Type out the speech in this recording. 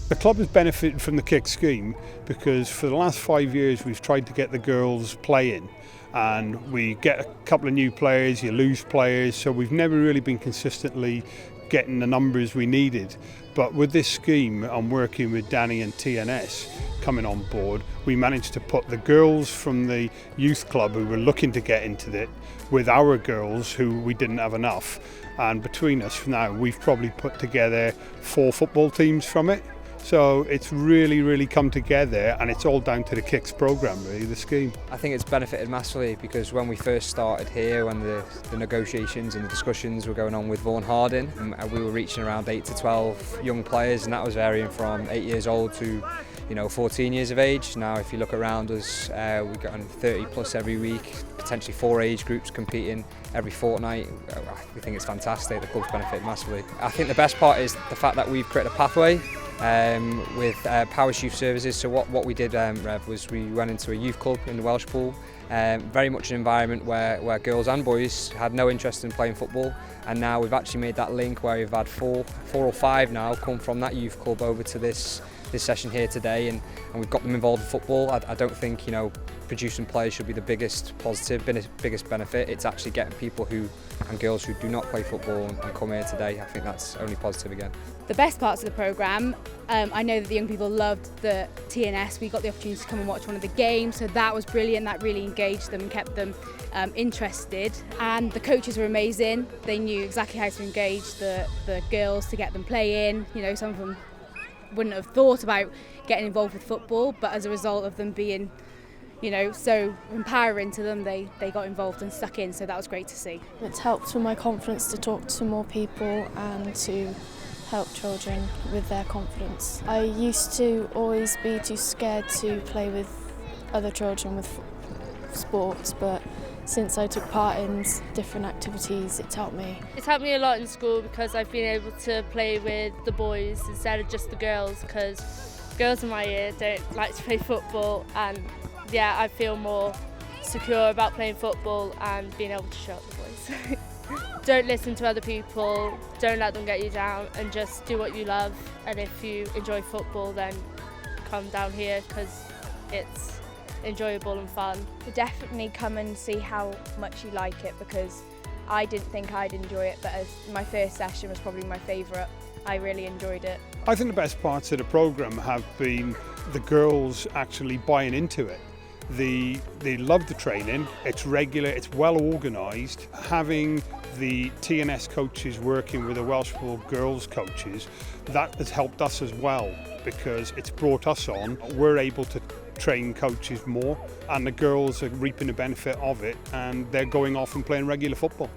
The club has benefited from the kick scheme because for the last 5 years we've tried to get the girls playing, and we get a couple of new players, you lose players, so we've never really been consistently getting the numbers we needed. But with this scheme and working with Danny and TNS coming on board, we managed to put the girls from the youth club who were looking to get into it with our girls who we didn't have enough, and between us now we've probably put together 4 football teams from it. So it's really come together, and it's all down to the Kicks programme, really, the scheme. I think it's benefited massively because when we first started here, when the negotiations and the discussions were going on with Vaughan Harding, we were reaching around 8 to 12 young players, and that was varying from 8 years old to 14 years of age. Now if you look around us, we've got 30 plus every week, potentially 4 age groups competing every fortnight. We think it's fantastic, the club's benefited massively. I think the best part is the fact that we've created a pathway with Powers Youth Services. So what we did, Rev, was we went into a youth club in the Welshpool, very much an environment where girls and boys had no interest in playing football, and now we've actually made that link where we've had four or five now come from that youth club over to this session here today, and we've got them involved in football. I don't think producing players should be the biggest positive, biggest benefit. It's actually getting people and girls who do not play football and come here today. I think that's only positive again. The best parts of the programme, I know that the young people loved the TNS. We got the opportunity to come and watch one of the games, so that was brilliant. That really engaged them and kept them interested. And the coaches were amazing. They knew exactly how to engage the girls to get them playing. Some of them wouldn't have thought about getting involved with football, but as a result of them being so empowering to them, they got involved and stuck in, so that was great to see. It's helped with my confidence to talk to more people and to help children with their confidence. I used to always be too scared to play with other children with sports, but since I took part in different activities, it's helped me. It's helped me a lot in school because I've been able to play with the boys instead of just the girls, because girls in my year don't like to play football, and I feel more secure about playing football and being able to show up the boys. Don't listen to other people, don't let them get you down, and just do what you love. And if you enjoy football, then come down here because it's enjoyable and fun. Definitely come and see how much you like it, because I didn't think I'd enjoy it, but as my first session was probably my favourite. I really enjoyed it. I think the best parts of the programme have been the girls actually buying into it. They love the training, it's regular, it's well organised. Having the TNS coaches working with the Welshpool girls coaches, that has helped us as well, because it's brought us on. We're able to train coaches more, and the girls are reaping the benefit of it, and they're going off and playing regular football.